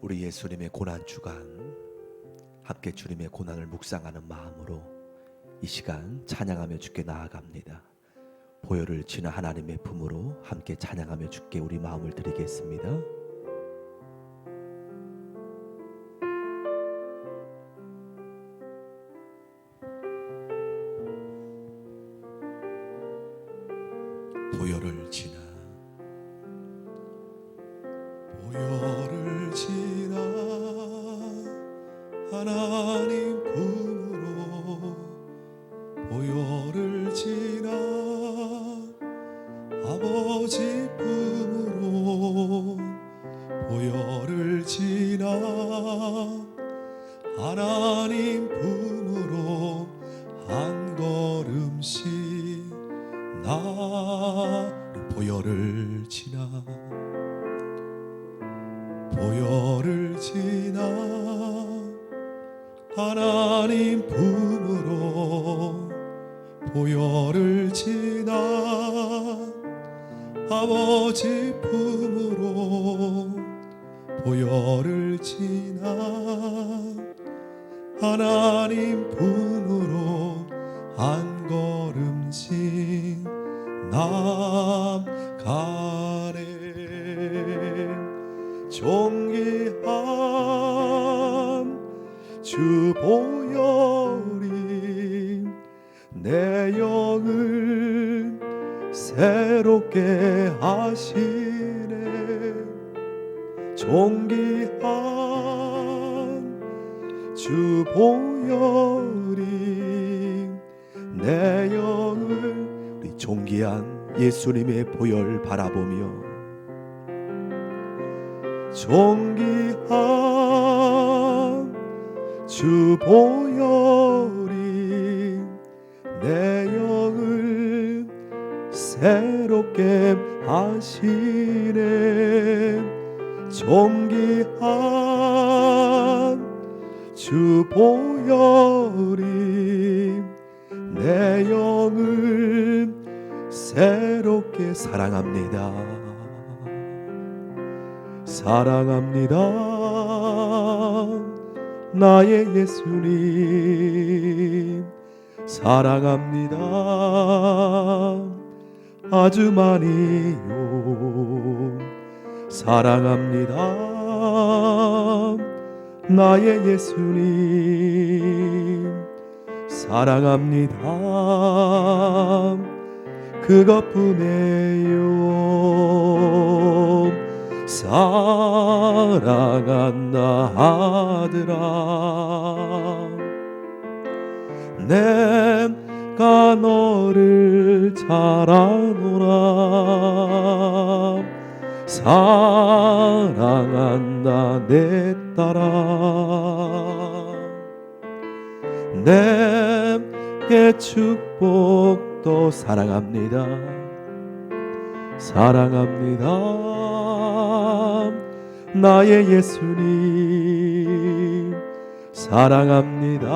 우리 예수님의 고난주간, 함께 주님의 고난을 묵상하는 마음으로 이 시간 찬양하며 주께 나아갑니다. 보혈을 지나 하나님의 품으로 함께 찬양하며 주께 우리 마음을 드리겠습니다. 보혈을 지나 하나님 품으로, 보혈을 지나 아버지 품으로, 보혈을 지나 하나님 품으로 한 걸음씩 보혈을 지나, 보혈을 지나 하나님 품으로, 보혈을 지나 아버지 품으로, 보혈을 지나 하나님 품으로 한 걸음씩 나가네. 존귀한 주 보혈이 내 영을 새롭게 하시네. 존귀한 주 보혈이 내 영을, 우리 존귀한 예수님의 보혈 바라보며, 존귀한 주 보혈이 내 영을 새롭게 하시네. 존귀한 주 보혈이 내 영을 새롭게, 사랑합니다. 사랑합니다. 나의 예수님 사랑합니다. 아주 많이요. 사랑합니다. 나의 예수님 사랑합니다. 그것뿐이에요. 사랑한다 하더라. 내가 너를 잘 아노라. 사랑한다 내 딸아. 내게 축복도 사랑합니다. 사랑합니다. 나의 예수님 사랑합니다.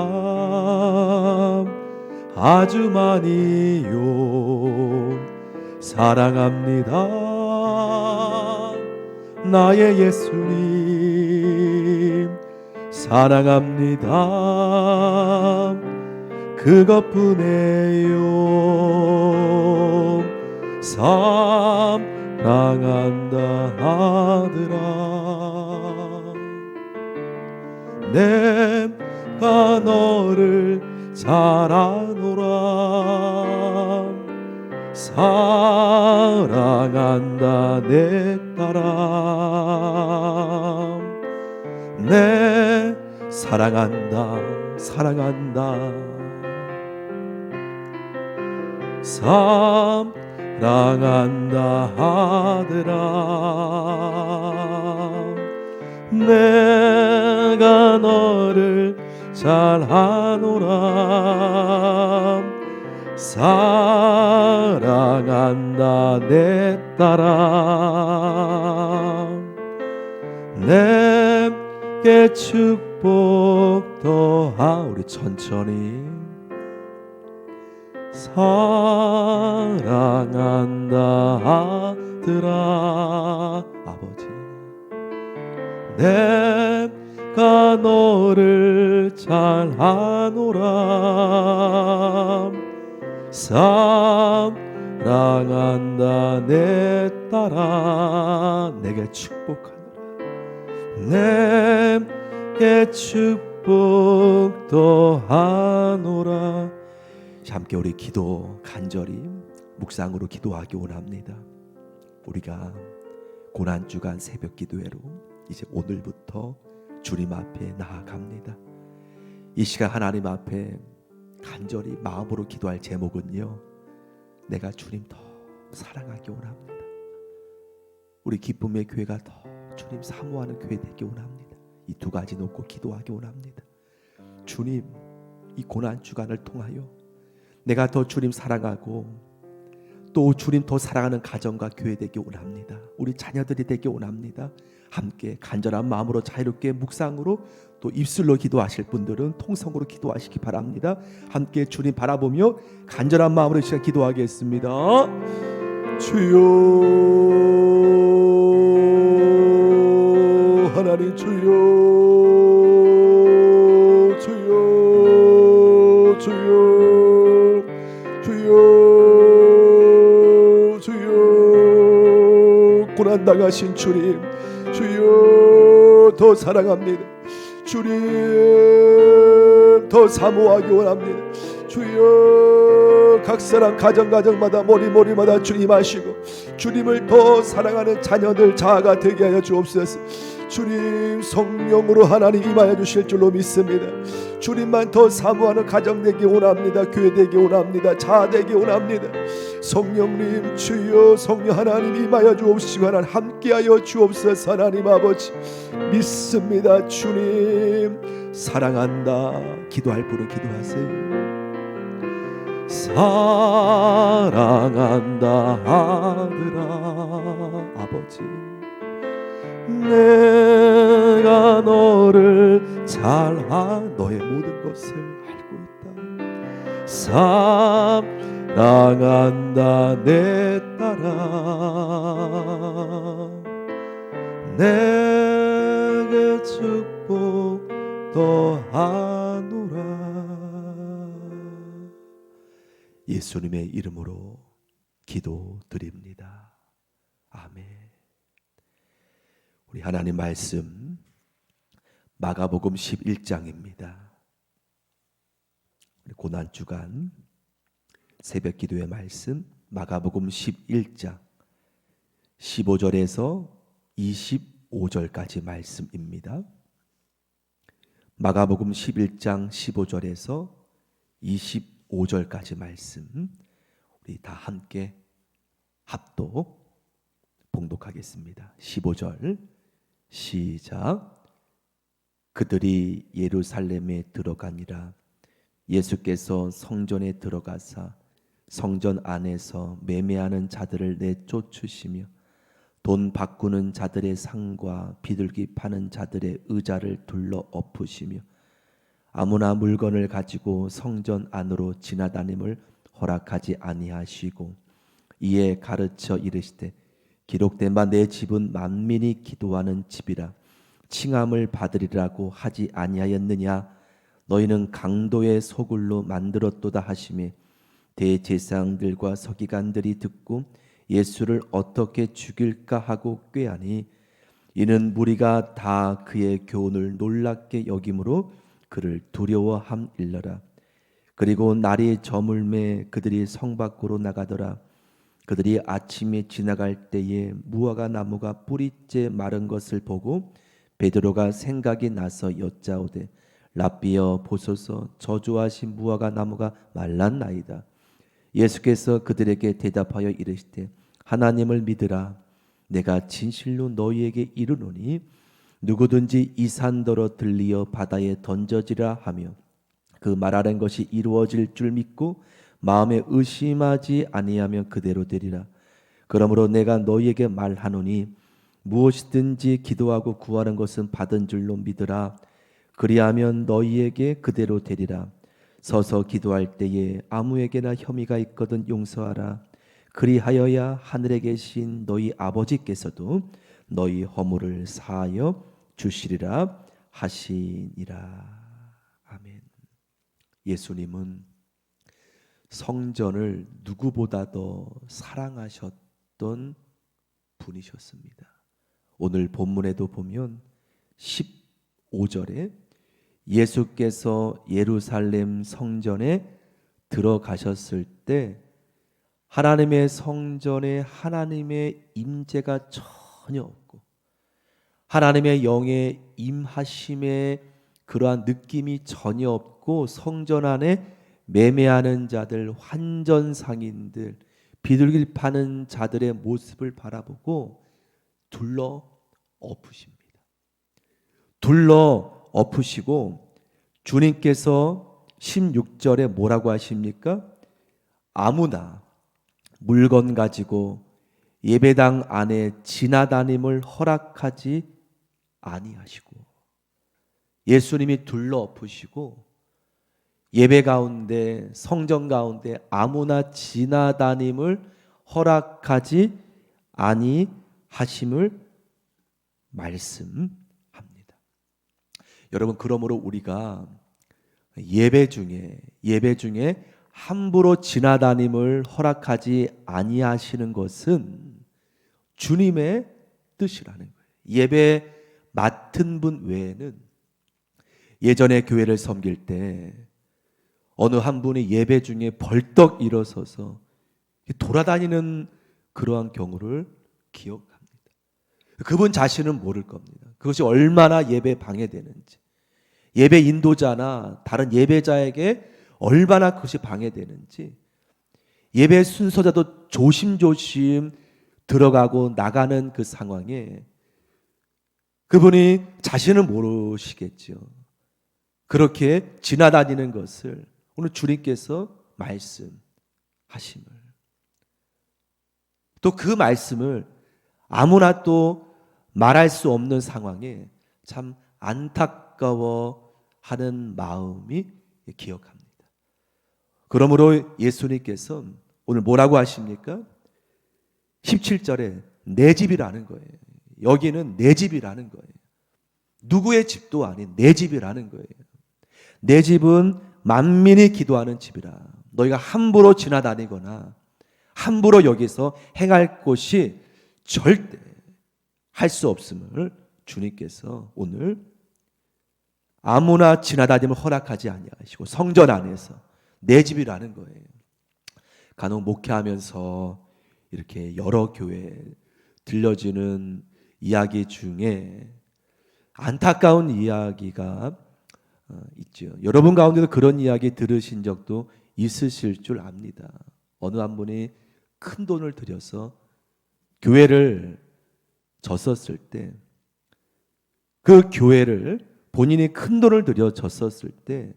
아주 많이요. 사랑합니다. 나의 예수님 사랑합니다. 그것뿐이에요. 사랑한다 하더라. 내가 너를 잘 아노라. 사랑한다 내 딸아. 내 사랑한다 사랑한다. 사랑한다 하더라. 내가 너를 잘 아노라. 사랑한다 내 딸아. 내게 축복 더하. 우리 천천히. 사랑한다 아들아. 아버지, 내가 너를 잘 아노라. 사랑한다 내 딸아. 내게 축복하노라. 내게 축복 더하노라. 함께 우리 기도 간절히 묵상으로 기도하기 원합니다. 우리가 고난주간 새벽 기도회로 이제 오늘부터 주님 앞에 나아갑니다. 이 시간 하나님 앞에 간절히 마음으로 기도할 제목은요, 내가 주님 더 사랑하기 원합니다. 우리 기쁨의 교회가 더 주님 사모하는 교회 되기 원합니다. 이 두 가지 놓고 기도하기 원합니다. 주님, 이 고난주간을 통하여 내가 더 주님 사랑하고 또 주님 더 사랑하는 가정과 교회 되기 원합니다. 우리 자녀들이 되기 원합니다. 함께 간절한 마음으로 자유롭게 묵상으로 또 입술로 기도하실 분들은 통성으로 기도하시기 바랍니다. 함께 주님 바라보며 간절한 마음으로 시작 기도하겠습니다. 주여, 하나님 주여, 주여, 주여, 주여, 주여. 고난 당하신 주님, 주여 더 사랑합니다. 주님 더 사모하기 원합니다. 주여, 각 사람 가정마다 머리마다 주님 하시고 주님을 더 사랑하는 자녀들 자아가 되게 하여 주옵소서. 주님 성령으로 하나님 임하여 주실 줄로 믿습니다. 주님만 더 사모하는 가정 되기 원합니다. 교회 되기 원합니다. 자아 되기 원합니다. 성령님 주여, 성령 하나님 임하여 주옵시고 하나님 함께하여 주옵소서. 하나님 아버지 믿습니다. 주님 사랑한다. 기도할 분은 기도하세요. 사랑한다 아들아. 아버지, 내가 너를 잘 너의 모든 것을 알고 있다. 사랑한다 내 딸아. 내게 축복 더하노라. 예수님의 이름으로 기도드립니다. 아멘. 우리 하나님 말씀 마가복음 11장입니다. 고난주간 새벽 기도의 말씀 마가복음 11장 15절에서 25절까지 말씀입니다. 마가복음 11장 15절에서 25절까지 말씀 우리 다 함께 합독 봉독하겠습니다. 15절 시작. 그들이 예루살렘에 들어가니라. 예수께서 성전에 들어가사 성전 안에서 매매하는 자들을 내쫓으시며 돈 바꾸는 자들의 상과 비둘기 파는 자들의 의자를 둘러 엎으시며 아무나 물건을 가지고 성전 안으로 지나다님을 허락하지 아니하시고 이에 가르쳐 이르시되 기록된 바 내 집은 만민이 기도하는 집이라 칭함을 받으리라고 하지 아니하였느냐. 너희는 강도의 소굴로 만들었도다 하시매 대제사장들과 서기관들이 듣고 예수를 어떻게 죽일까 하고 꾀하니 이는 무리가 다 그의 교훈을 놀랍게 여김으로 그를 두려워함일러라. 그리고 날이 저물매 그들이 성 밖으로 나가더라. 그들이 아침에 지나갈 때에 무화과 나무가 뿌리째 마른 것을 보고 베드로가 생각이 나서 여짜오되 랍비여 보소서 저주하신 무화과 나무가 말랐나이다. 예수께서 그들에게 대답하여 이르시되 하나님을 믿으라. 내가 진실로 너희에게 이르노니 누구든지 이 산더러 들리어 바다에 던져지라 하며 그 말하는 것이 이루어질 줄 믿고 마음에 의심하지 아니하면 그대로 되리라. 그러므로 내가 너희에게 말하노니 무엇이든지 기도하고 구하는 것은 받은 줄로 믿으라. 그리하면 너희에게 그대로 되리라. 서서 기도할 때에 아무에게나 혐의가 있거든 용서하라. 그리하여야 하늘에 계신 너희 아버지께서도 너희 허물을 사하여 주시리라 하시니라. 아멘. 예수님은 성전을 누구보다 더 사랑하셨던 분이셨습니다. 오늘 본문에도 보면 15절에 예수께서 예루살렘 성전에 들어가셨을 때 하나님의 성전에 하나님의 임재가 전혀 없고 하나님의 영의 임하심의 그러한 느낌이 전혀 없고 성전 안에 매매하는 자들, 환전상인들, 비둘기를 파는 자들의 모습을 바라보고 둘러 엎으십니다. 둘러 엎으시고 주님께서 16절에 뭐라고 하십니까? 아무나 물건 가지고 예배당 안에 지나다님을 허락하지 아니하시고 예수님이 둘러 엎으시고 예배 가운데 성전 가운데 아무나 지나다님을 허락하지 아니하심을 말씀합니다. 여러분, 그러므로 우리가 예배 중에 함부로 지나다님을 허락하지 아니하시는 것은 주님의 뜻이라는 거예요. 예배 맡은 분 외에는 예전에 교회를 섬길 때 어느 한 분이 예배 중에 벌떡 일어서서 돌아다니는 그러한 경우를 기억합니다. 그분 자신은 모를 겁니다. 그것이 얼마나 예배 방해되는지, 예배 인도자나 다른 예배자에게 얼마나 그것이 방해되는지, 예배 순서자도 조심조심 들어가고 나가는 그 상황에 그분이 자신은 모르시겠죠. 그렇게 지나다니는 것을 오늘 주님께서 말씀하심을, 또 그 말씀을 아무나 또 말할 수 없는 상황에 참 안타까워하는 마음이 기억합니다. 그러므로 예수님께서 오늘 뭐라고 하십니까? 17절에 내 집이라는 거예요. 여기는 내 집이라는 거예요. 누구의 집도 아닌 내 집이라는 거예요. 내 집은 만민이 기도하는 집이라. 너희가 함부로 지나다니거나 함부로 여기서 행할 곳이 절대 할 수 없음을 주님께서 오늘 아무나 지나다님을 허락하지 아니하시고 성전 안에서 내 집이라는 거예요. 간혹 목회하면서 이렇게 여러 교회 들려지는 이야기 중에 안타까운 이야기가 있죠. 여러분 가운데도 그런 이야기 들으신 적도 있으실 줄 압니다. 어느 한 분이 큰 돈을 들여서 교회를 졌었을 때, 그 교회를 본인이 큰 돈을 들여 졌었을 때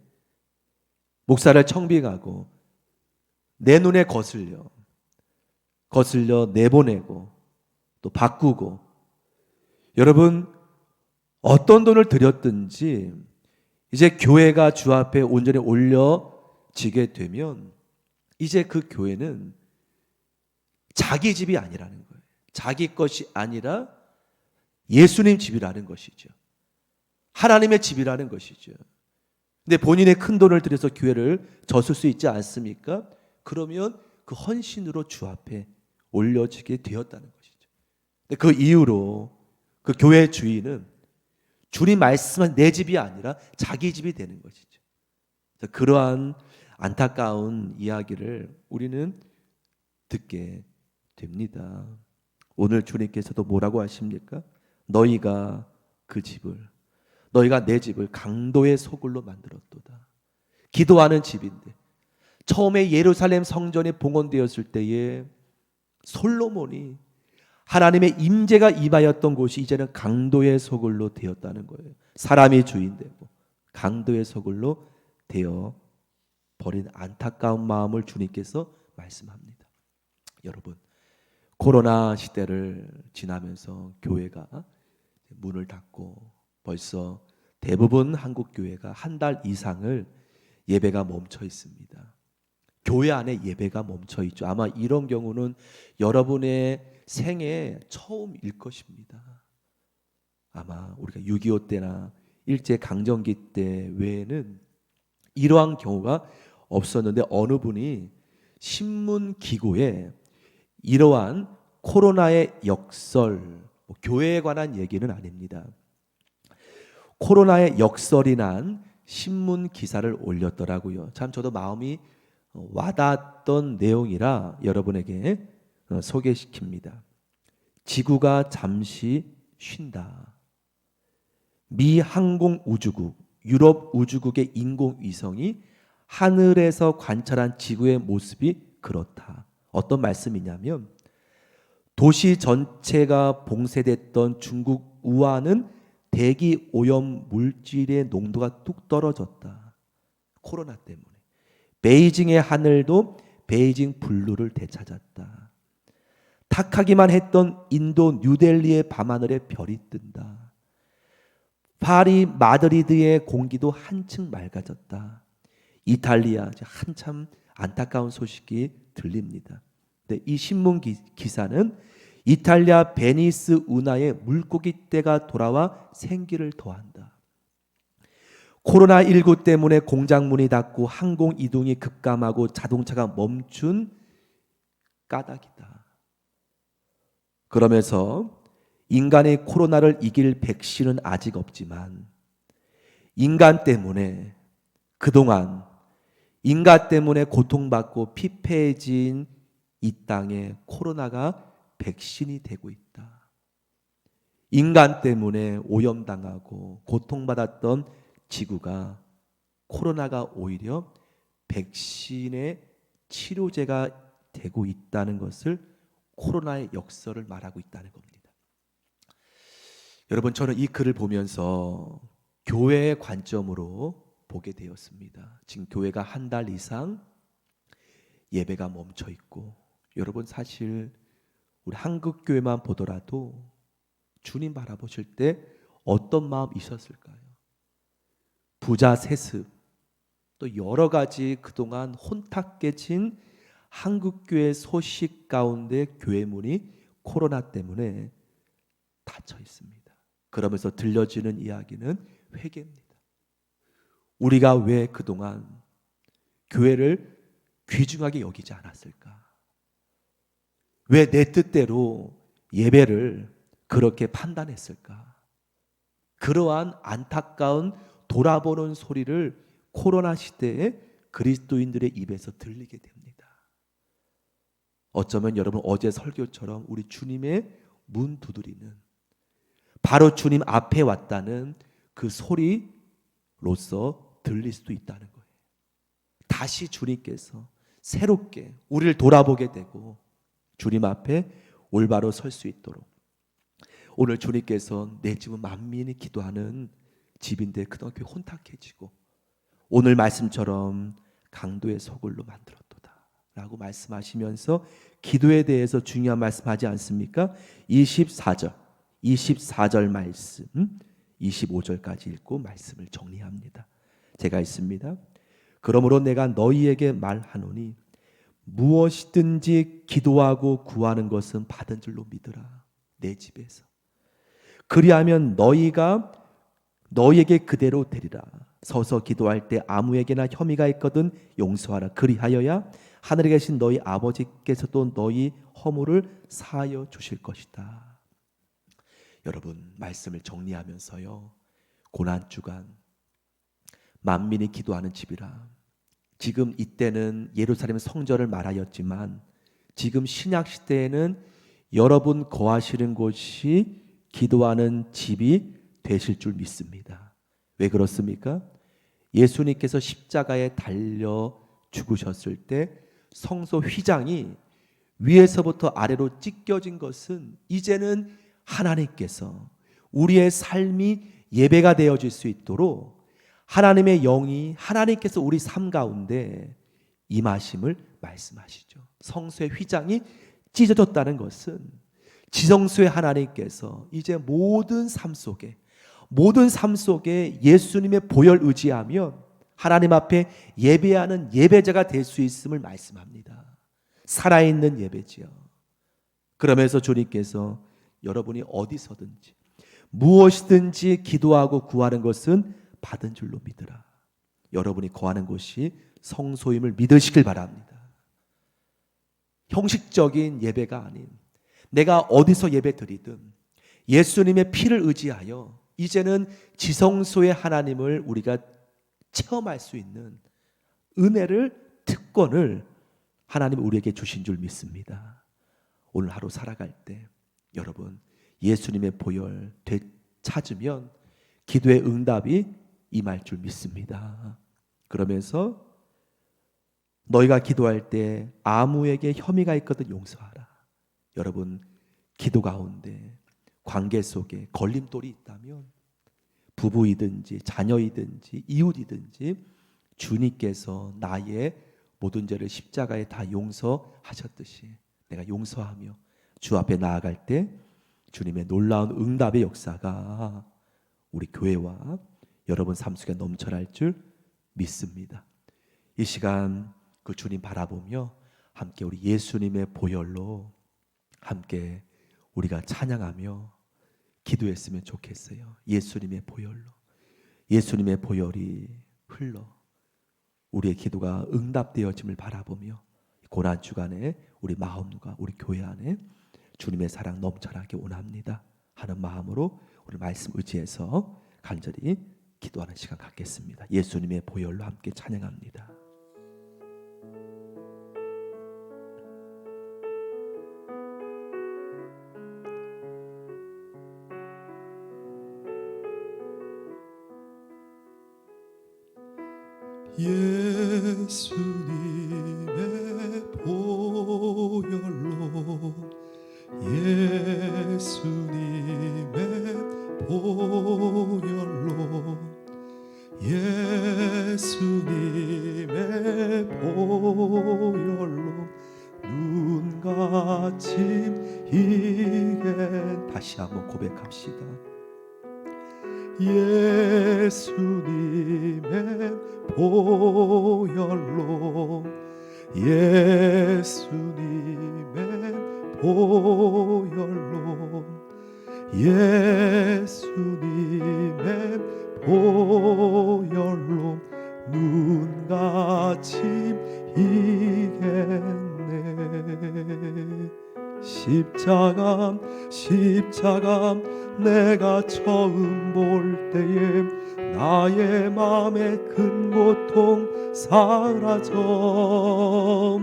목사를 청빙하고 내 눈에 거슬려 내보내고 또 바꾸고, 여러분 어떤 돈을 들였든지 이제 교회가 주 앞에 온전히 올려지게 되면 이제 그 교회는 자기 집이 아니라는 거예요. 자기 것이 아니라 예수님 집이라는 것이죠. 하나님의 집이라는 것이죠. 근데 본인의 큰 돈을 들여서 교회를 졌을 수 있지 않습니까? 그러면 그 헌신으로 주 앞에 올려지게 되었다는 것이죠. 근데 그 이후로 그 교회 주인은 주님 말씀한 내 집이 아니라 자기 집이 되는 것이죠. 그러한 안타까운 이야기를 우리는 듣게 됩니다. 오늘 주님께서도 뭐라고 하십니까? 너희가 내 집을 강도의 소굴로 만들었도다. 기도하는 집인데, 처음에 예루살렘 성전이 봉헌되었을 때에 솔로몬이 하나님의 임재가 임하였던 곳이 이제는 강도의 소굴로 되었다는 거예요. 사람이 주인되고 강도의 소굴로 되어 버린 안타까운 마음을 주님께서 말씀합니다. 여러분, 코로나 시대를 지나면서 교회가 문을 닫고 벌써 대부분 한국 교회가 한 달 이상을 예배가 멈춰 있습니다. 교회 안에 예배가 멈춰 있죠. 아마 이런 경우는 여러분의 생애 처음일 것입니다. 아마 우리가 6.25 때나 일제 강점기 때 외에는 이러한 경우가 없었는데 어느 분이 신문 기고에 이러한 코로나의 역설, 교회에 관한 얘기는 아닙니다. 코로나의 역설이 난 신문 기사를 올렸더라고요. 참 저도 마음이 와닿았던 내용이라 여러분에게 소개시킵니다. 지구가 잠시 쉰다. 미 항공우주국, 유럽 우주국의 인공위성이 하늘에서 관찰한 지구의 모습이 그렇다. 어떤 말씀이냐면 도시 전체가 봉쇄됐던 중국 우한은 대기 오염 물질의 농도가 뚝 떨어졌다. 코로나 때문에. 베이징의 하늘도 베이징 블루를 되찾았다. 탁하기만 했던 인도 뉴델리의 밤하늘에 별이 뜬다. 파리 마드리드의 공기도 한층 맑아졌다. 이탈리아 한참 안타까운 소식이 들립니다. 근데 이 신문 기사는 이탈리아 베니스 운하의 물고기 떼가 돌아와 생기를 더한다. 코로나19 때문에 공장 문이 닫고 항공 이동이 급감하고 자동차가 멈춘 까닭이다. 그러면서 인간이 코로나를 이길 백신은 아직 없지만 인간 때문에 그동안 인간 때문에 고통받고 피폐해진 이 땅에 코로나가 백신이 되고 있다. 인간 때문에 오염당하고 고통받았던 지구가 코로나가 오히려 백신의 치료제가 되고 있다는 것을 코로나의 역설을 말하고 있다는 겁니다. 여러분, 저는 이 글을 보면서 교회의 관점으로 보게 되었습니다. 지금 교회가 한 달 이상 예배가 멈춰 있고, 여러분 사실 우리 한국 교회만 보더라도 주님 바라보실 때 어떤 마음 있었을까요? 부자 세습, 또 여러 가지 그동안 혼탁 깨진 한국 교회 소식 가운데 교회 문이 코로나 때문에 닫혀 있습니다. 그러면서 들려지는 이야기는 회개입니다. 우리가 왜 그동안 교회를 귀중하게 여기지 않았을까? 왜 내 뜻대로 예배를 그렇게 판단했을까? 그러한 안타까운 돌아보는 소리를 코로나 시대에 그리스도인들의 입에서 들리게 됩니다. 어쩌면 여러분 어제 설교처럼 우리 주님의 문 두드리는, 바로 주님 앞에 왔다는 그 소리로서 들릴 수도 있다는 거예요. 다시 주님께서 새롭게 우리를 돌아보게 되고 주님 앞에 올바로 설 수 있도록, 오늘 주님께서 내 집은 만민이 기도하는 집인데 그동안 그 혼탁해지고 오늘 말씀처럼 강도의 소굴로 만들었도다 라고 말씀하시면서 기도에 대해서 중요한 말씀하지 않습니까? 24절 말씀 25절까지 읽고 말씀을 정리합니다. 제가 읽습니다. 그러므로 내가 너희에게 말하노니 무엇이든지 기도하고 구하는 것은 받은 줄로 믿으라. 내 집에서 그리하면 너희가 너희에게 그대로 되리라. 서서 기도할 때 아무에게나 혐의가 있거든 용서하라. 그리하여야 하늘에 계신 너희 아버지께서도 너희 허물을 사하여 주실 것이다. 여러분, 말씀을 정리하면서요, 고난주간 만민이 기도하는 집이라. 지금 이때는 예루살렘 성전을 말하였지만 지금 신약 시대에는 여러분 거하시는 곳이 기도하는 집이 되실 줄 믿습니다. 왜 그렇습니까? 예수님께서 십자가에 달려 죽으셨을 때 성소 휘장이 위에서부터 아래로 찢겨진 것은 이제는 하나님께서 우리의 삶이 예배가 되어질 수 있도록 하나님의 영이, 하나님께서 우리 삶 가운데 임하심을 말씀하시죠. 성소의 휘장이 찢어졌다는 것은 지성소의 하나님께서 이제 모든 삶 속에 예수님의 보혈 의지하면 하나님 앞에 예배하는 예배자가 될 수 있음을 말씀합니다. 살아있는 예배지요. 그러면서 주님께서 여러분이 어디서든지 무엇이든지 기도하고 구하는 것은 받은 줄로 믿으라. 여러분이 거하는 곳이 성소임을 믿으시길 바랍니다. 형식적인 예배가 아닌 내가 어디서 예배 드리든 예수님의 피를 의지하여 이제는 지성소의 하나님을 우리가 체험할 수 있는 은혜를, 특권을 하나님이 우리에게 주신 줄 믿습니다. 오늘 하루 살아갈 때 여러분 예수님의 보혈 되찾으면 기도의 응답이 임할 줄 믿습니다. 그러면서 너희가 기도할 때 아무에게 혐의가 있거든 용서하라. 여러분 기도 가운데 관계 속에 걸림돌이 있다면 부부이든지 자녀이든지 이웃이든지 주님께서 나의 모든 죄를 십자가에 다 용서하셨듯이 내가 용서하며 주 앞에 나아갈 때 주님의 놀라운 응답의 역사가 우리 교회와 여러분 삶 속에 넘쳐날 줄 믿습니다. 이 시간 그 주님 바라보며 함께 우리 예수님의 보혈로 함께 우리가 찬양하며 기도했으면 좋겠어요. 예수님의 보혈로, 예수님의 보혈이 흘러 우리의 기도가 응답되어짐을 바라보며 고난 주간에 우리 마음과 우리 교회 안에 주님의 사랑 넘쳐나게 원합니다 하는 마음으로 우리 말씀 의지해서 간절히 기도하는 시간 갖겠습니다. 예수님의 보혈로 함께 찬양합니다. 예수님의 보혈로 예수님의 보혈로 예수님의 보혈로 눈같이 이게 다시 한번 고백합시다. 예수님의 보혈로 예수님의 보혈로 예수님의 보혈로 눈같이 이겠네. 십자가 내가 처음 볼 때에 나의 마음의 큰 고통 사라져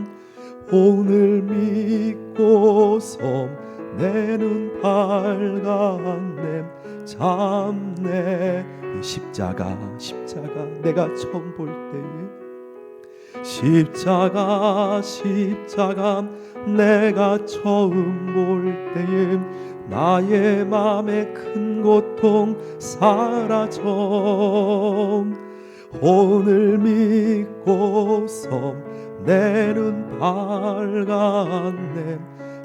오늘 믿고서 내 눈 밝았네 참내. 십자가 내가 처음 볼 때에 십자가 내가 처음 볼 때에 나의 마음의 큰 고통 사라져 오늘 믿고서 내 눈 밝았네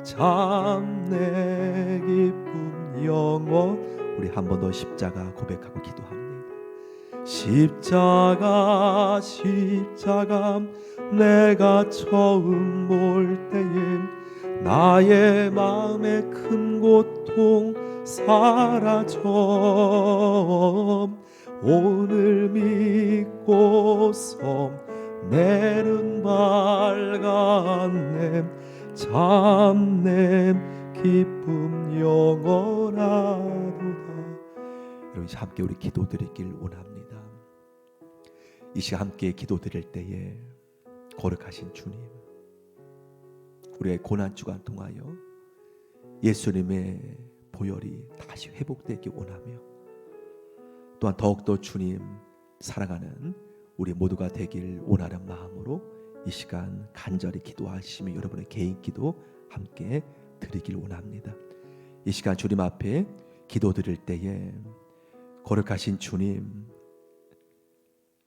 참내 기쁨 영원. 우리 한 번 더 십자가 고백하고 기도합니다. 십자가 내가 처음 볼 때에 나의 마음의 큰 고통 사라져 오늘 믿고서 내 눈 밝았네 참내 기쁨 영원하도다. 여러분 함께 우리 기도 드리길 원합니다. 이 시간 함께 기도 드릴 때에 거룩하신 주님, 우리의 고난 주간 통하여 예수님의 보혈이 다시 회복되기 원하며 또한 더욱더 주님 사랑하는 우리 모두가 되길 원하는 마음으로 이 시간 간절히 기도하시며 여러분의 개인 기도 함께 드리길 원합니다. 이 시간 주님 앞에 기도 드릴 때에 거룩하신 주님,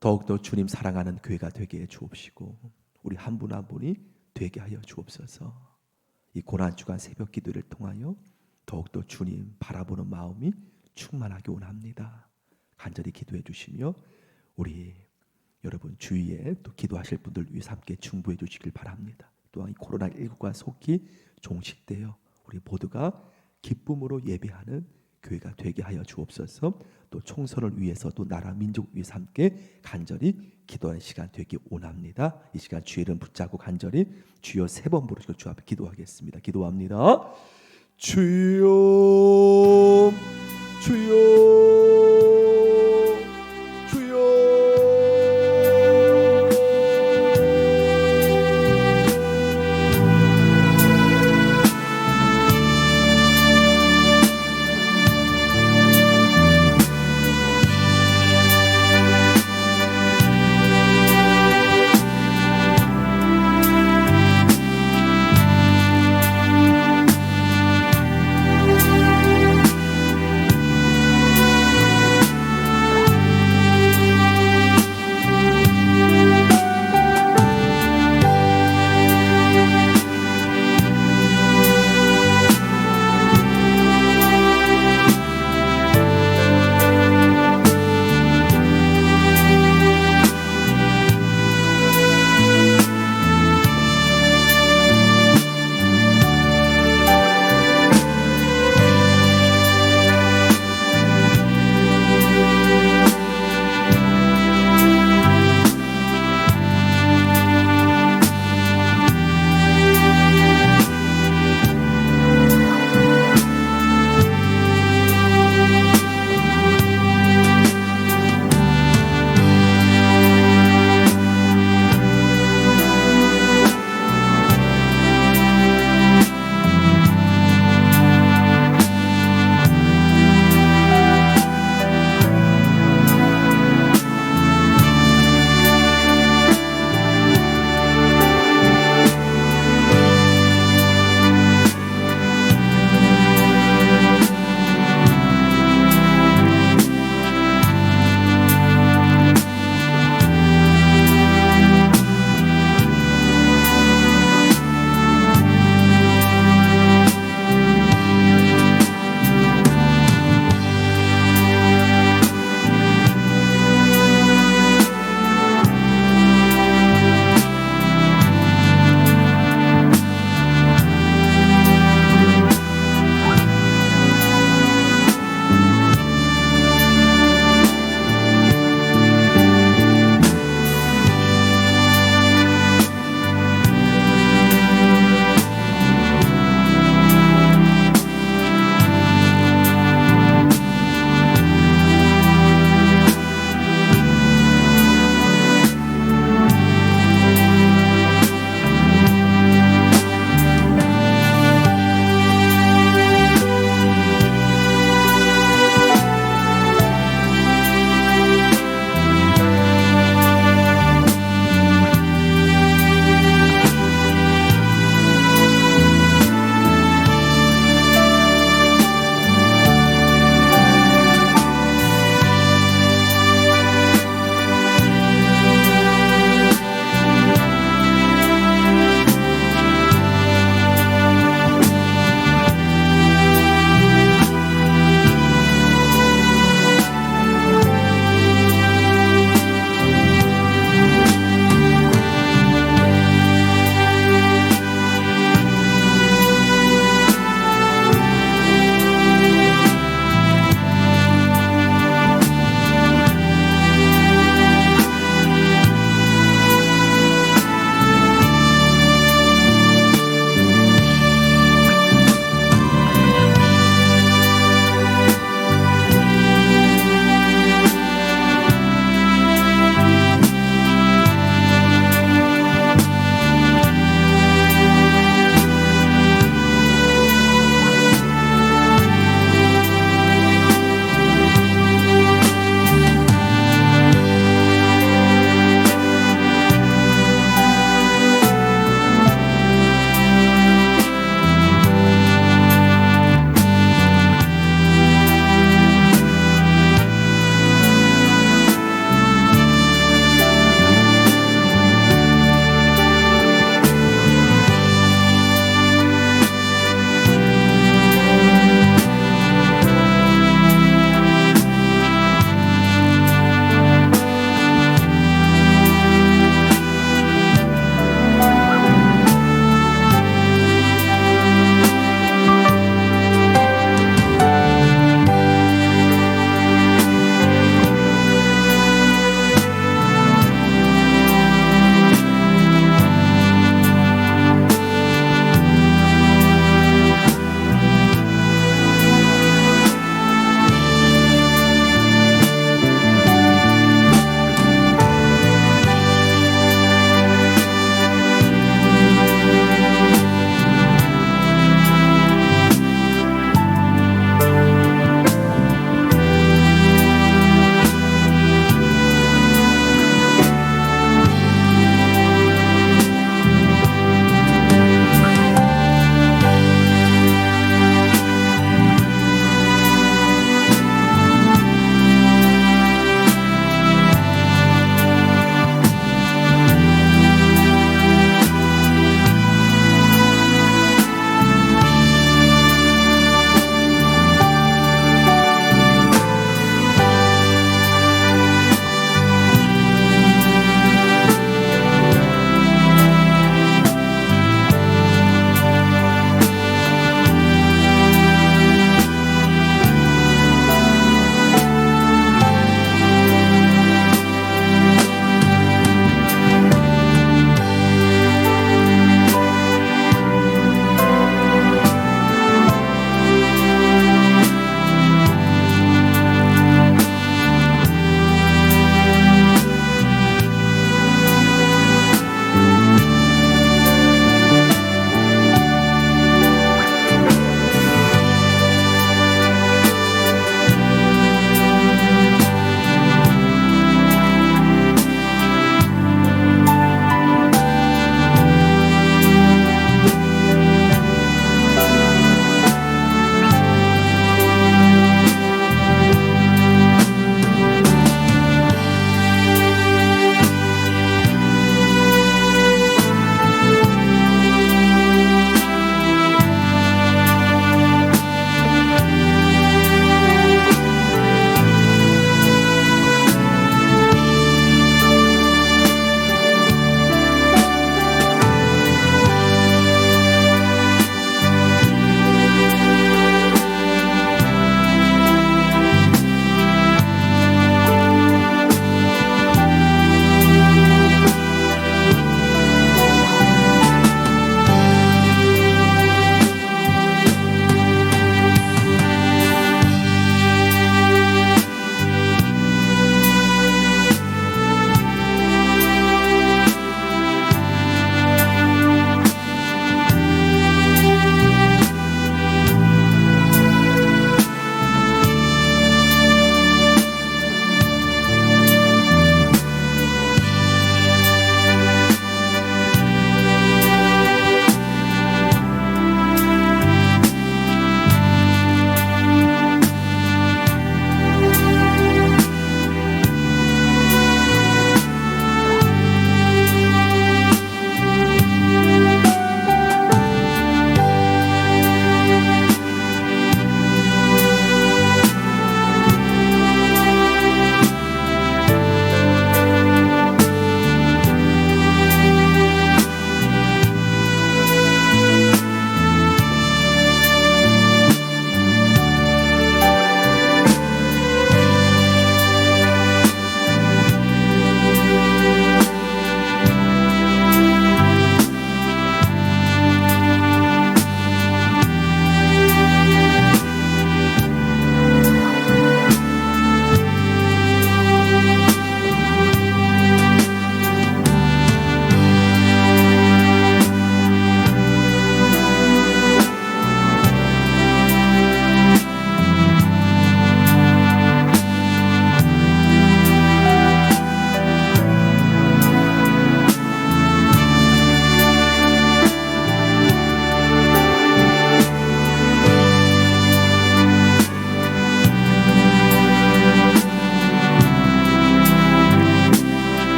더욱더 주님 사랑하는 교회가 되게 해 주옵시고 우리 한 분 한 분이 되게 하여 주옵소서. 이 고난 주간 새벽 기도를 통하여 더욱더 주님 바라보는 마음이 충만하게 원합니다. 간절히 기도해 주시며 우리 여러분 주위에 또 기도하실 분들 위해서 함께 중보해 주시길 바랍니다. 또한 이 코로나19가 속히 종식되어 우리 모두가 기쁨으로 예배하는 교회가 되게 하여 주옵소서. 또 총선을 위해서도 나라 민족 위해서 함께 간절히 기도하는 시간 되기 원합니다. 이 시간 주의 이름 붙잡고 간절히 주여 3번 부르시고 주 앞에 기도하겠습니다. 기도합니다. 주여